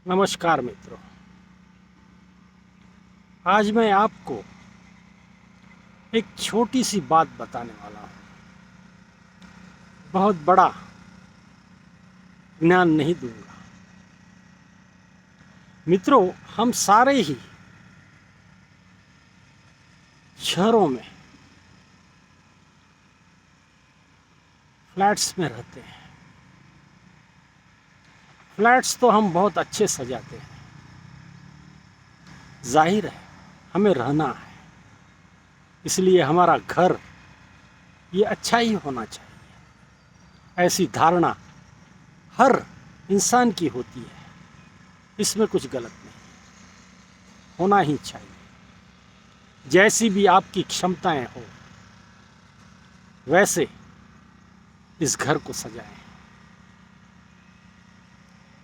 नमस्कार मित्रों। आज मैं आपको एक छोटी सी बात बताने वाला हूँ। बहुत बड़ा ज्ञान नहीं दूंगा। मित्रों, हम सारे ही शहरों में फ्लैट्स में रहते हैं। फ्लैट्स तो हम बहुत अच्छे सजाते हैं। जाहिर है हमें रहना है, इसलिए हमारा घर ये अच्छा ही होना चाहिए। ऐसी धारणा हर इंसान की होती है, इसमें कुछ गलत नहीं, होना ही चाहिए। जैसी भी आपकी क्षमताएं हो वैसे इस घर को सजाएं।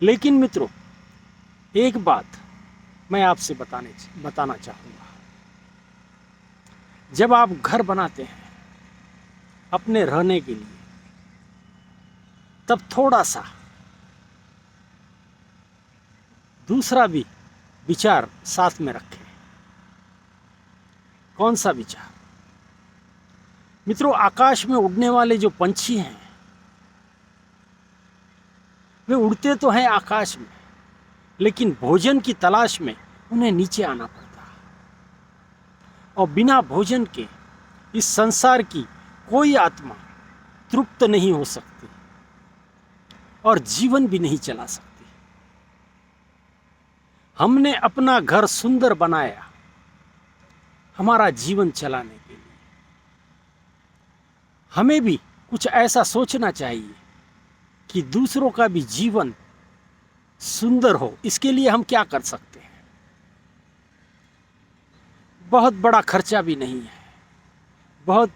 लेकिन मित्रों, एक बात मैं आपसे बताना चाहूँगा। जब आप घर बनाते हैं अपने रहने के लिए, तब थोड़ा सा दूसरा भी विचार साथ में रखें। कौन सा विचार? मित्रों, आकाश में उड़ने वाले जो पंछी हैं वे उड़ते तो हैं आकाश में, लेकिन भोजन की तलाश में उन्हें नीचे आना पड़ता है। और बिना भोजन के इस संसार की कोई आत्मा तृप्त नहीं हो सकती और जीवन भी नहीं चला सकती। हमने अपना घर सुंदर बनाया हमारा जीवन चलाने के लिए। हमें भी कुछ ऐसा सोचना चाहिए कि दूसरों का भी जीवन सुंदर हो। इसके लिए हम क्या कर सकते हैं? बहुत बड़ा खर्चा भी नहीं है, बहुत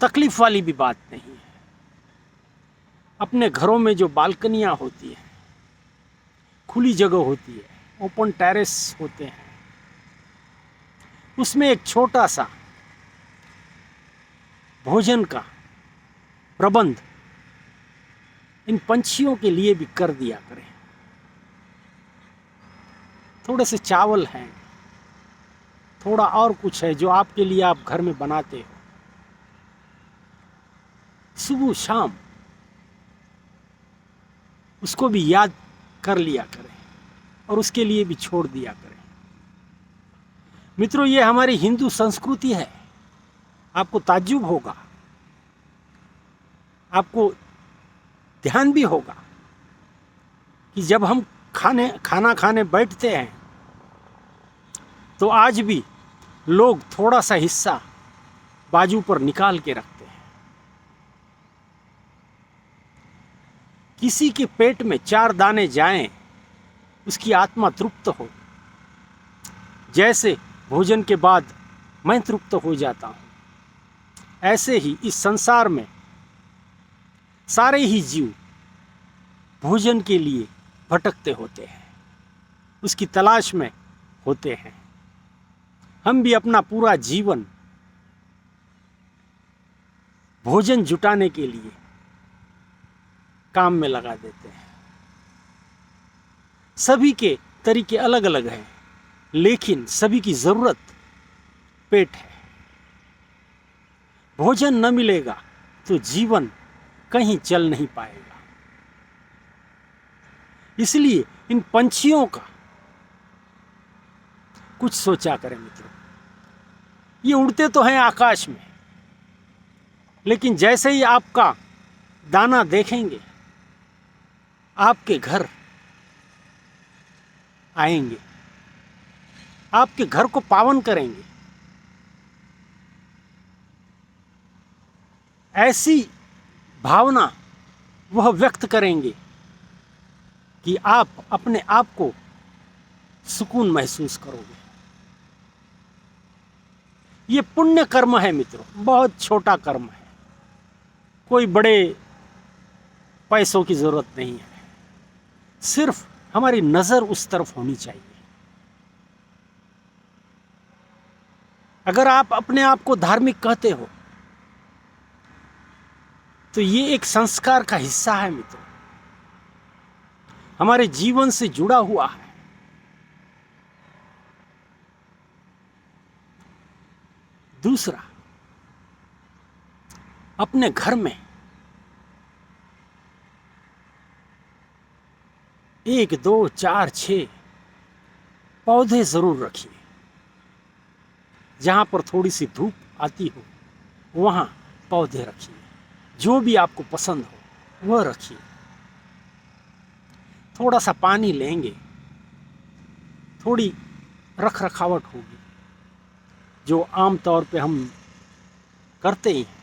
तकलीफ वाली भी बात नहीं है। अपने घरों में जो बालकनियां होती हैं, खुली जगह होती है, ओपन टेरेस होते हैं, उसमें एक छोटा सा भोजन का प्रबंध इन पंछियों के लिए भी कर दिया करें। थोड़े से चावल हैं, थोड़ा और कुछ है जो आपके लिए आप घर में बनाते हो, सुबह शाम उसको भी याद कर लिया करें और उसके लिए भी छोड़ दिया करें। मित्रों, ये हमारी हिंदू संस्कृति है। आपको ताज्जुब होगा, आपको ध्यान भी होगा कि जब हम खाना खाने बैठते हैं तो आज भी लोग थोड़ा सा हिस्सा बाजू पर निकाल के रखते हैं। किसी के पेट में 4 दाने जाएं, उसकी आत्मा तृप्त हो, जैसे भोजन के बाद मैं तृप्त हो जाता हूँ, ऐसे ही इस संसार में सारे ही जीव भोजन के लिए भटकते होते हैं, उसकी तलाश में होते हैं। हम भी अपना पूरा जीवन भोजन जुटाने के लिए काम में लगा देते हैं। सभी के तरीके अलग अलग हैं, लेकिन सभी की जरूरत पेट है। भोजन न मिलेगा तो जीवन कहीं चल नहीं पाएगा। इसलिए इन पंछियों का कुछ सोचा करें मित्रों। ये उड़ते तो हैं आकाश में, लेकिन जैसे ही आपका दाना देखेंगे आपके घर आएंगे, आपके घर को पावन करेंगे। ऐसी भावना वह व्यक्त करेंगे कि आप अपने आप को सुकून महसूस करोगे। ये पुण्य कर्म है मित्रों, बहुत छोटा कर्म है, कोई बड़े पैसों की जरूरत नहीं है। सिर्फ हमारी नजर उस तरफ होनी चाहिए। अगर आप अपने आप को धार्मिक कहते हो तो ये एक संस्कार का हिस्सा है मित्रों। हमारे जीवन से जुड़ा हुआ है। दूसरा, अपने घर में 1, 2, 4, 6 पौधे जरूर रखिए। जहां पर थोड़ी सी धूप आती हो वहां पौधे रखिए। जो भी आपको पसंद हो वह रखिए। थोड़ा सा पानी लेंगे, थोड़ी रख रखावट होगी, जो आम तौर पे हम करते ही हैं।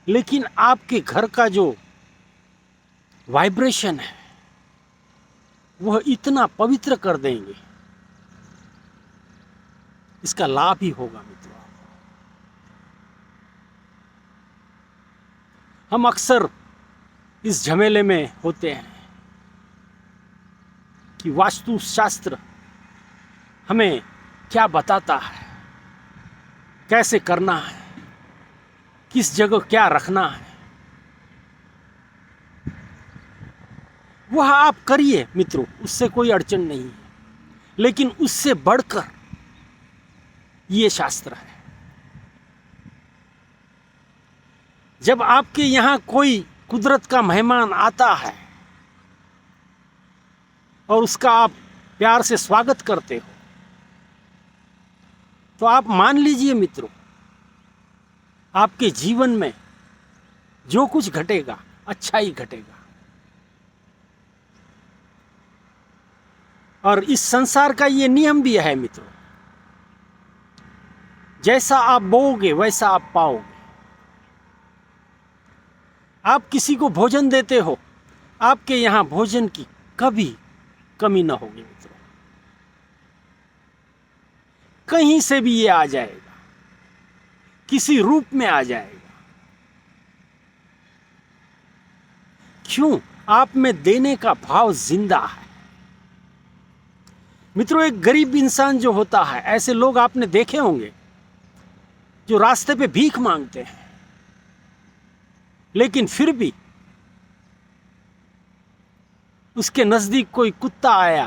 लेकिन आपके घर का जो वाइब्रेशन है वह इतना पवित्र कर देंगे, इसका लाभ ही होगा मित्रों। हम अक्सर इस झमेले में होते हैं कि वास्तुशास्त्र हमें क्या बताता है, कैसे करना है, किस जगह क्या रखना है। वह आप करिए मित्रों, उससे कोई अड़चन नहीं है। लेकिन उससे बढ़कर ये शास्त्र है। जब आपके यहाँ कोई कुदरत का मेहमान आता है और उसका आप प्यार से स्वागत करते हो, तो आप मान लीजिए मित्रों, आपके जीवन में जो कुछ घटेगा अच्छा ही घटेगा। और इस संसार का ये नियम भी है मित्रों, जैसा आप बोओगे वैसा आप पाओगे। आप किसी को भोजन देते हो, आपके यहाँ भोजन की कभी कमी ना होगी मित्रों। कहीं से भी ये आ जाएगा, किसी रूप में आ जाएगा। क्यों? आप में देने का भाव जिंदा है मित्रों। एक गरीब इंसान जो होता है, ऐसे लोग आपने देखे होंगे जो रास्ते पे भीख मांगते हैं, लेकिन फिर भी उसके नजदीक कोई कुत्ता आया,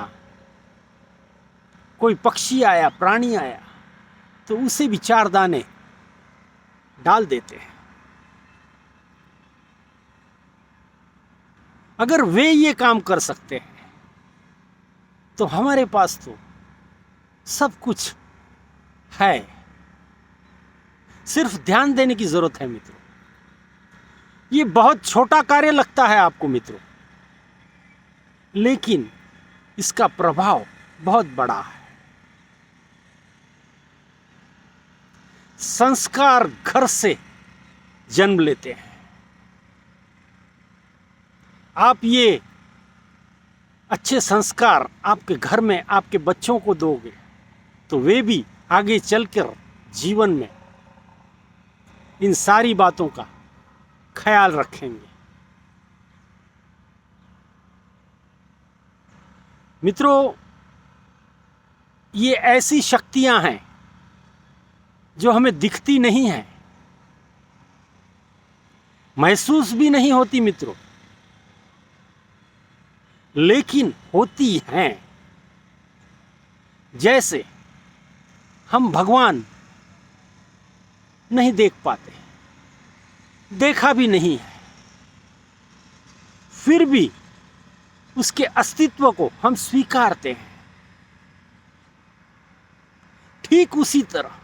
कोई पक्षी आया, प्राणी आया, तो उसे भी 4 दाने डाल देते हैं। अगर वे ये काम कर सकते हैं तो हमारे पास तो सब कुछ है। सिर्फ ध्यान देने की जरूरत है मित्रों। ये बहुत छोटा कार्य लगता है आपको मित्रों, लेकिन इसका प्रभाव बहुत बड़ा है। संस्कार घर से जन्म लेते हैं। आप ये अच्छे संस्कार आपके घर में आपके बच्चों को दोगे तो वे भी आगे चलकर जीवन में इन सारी बातों का ख्याल रखेंगे। मित्रों, ये ऐसी शक्तियां हैं जो हमें दिखती नहीं हैं, महसूस भी नहीं होती मित्रों, लेकिन होती हैं। जैसे हम भगवान नहीं देख पाते, देखा भी नहीं है, फिर भी उसके अस्तित्व को हम स्वीकारते हैं। ठीक उसी तरह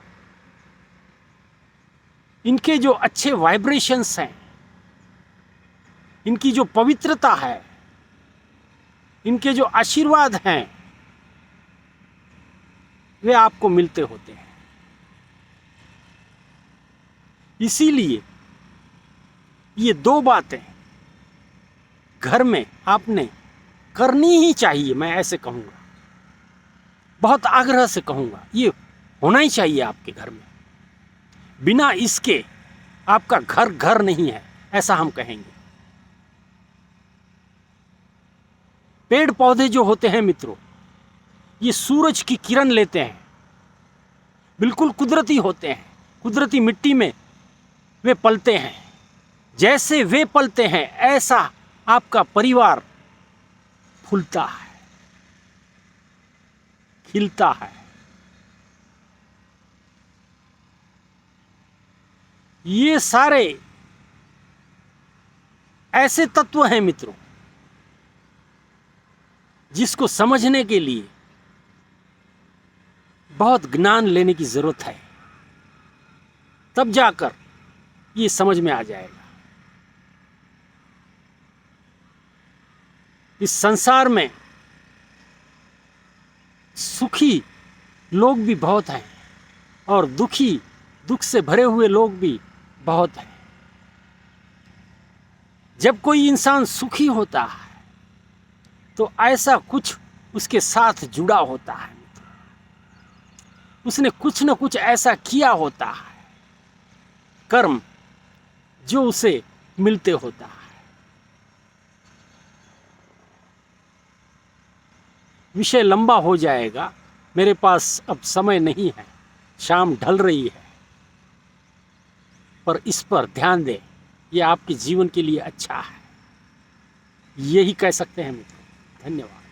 इनके जो अच्छे वाइब्रेशंस हैं, इनकी जो पवित्रता है, इनके जो आशीर्वाद हैं, वे आपको मिलते होते हैं। इसीलिए ये 2 बातें घर में आपने करनी ही चाहिए। मैं ऐसे कहूँगा, बहुत आग्रह से कहूँगा, ये होना ही चाहिए आपके घर में। बिना इसके आपका घर घर नहीं है, ऐसा हम कहेंगे। पेड़ पौधे जो होते हैं मित्रों, ये सूरज की किरण लेते हैं, बिल्कुल कुदरती होते हैं। कुदरती मिट्टी में वे पलते हैं। जैसे वे पलते हैं, ऐसा आपका परिवार फूलता है, खिलता है। ये सारे ऐसे तत्व हैं मित्रों, जिसको समझने के लिए बहुत ज्ञान लेने की जरूरत है, तब जाकर ये समझ में आ जाएगा। इस संसार में सुखी लोग भी बहुत हैं और दुख से भरे हुए लोग भी बहुत हैं। जब कोई इंसान सुखी होता है तो ऐसा कुछ उसके साथ जुड़ा होता है, उसने कुछ न कुछ ऐसा किया होता है, कर्म जो उसे मिलते होता है। विषय लंबा हो जाएगा, मेरे पास अब समय नहीं है, शाम ढल रही है, पर इस पर ध्यान दें, यह आपके जीवन के लिए अच्छा है, यही कह सकते हैं मित्रों। धन्यवाद।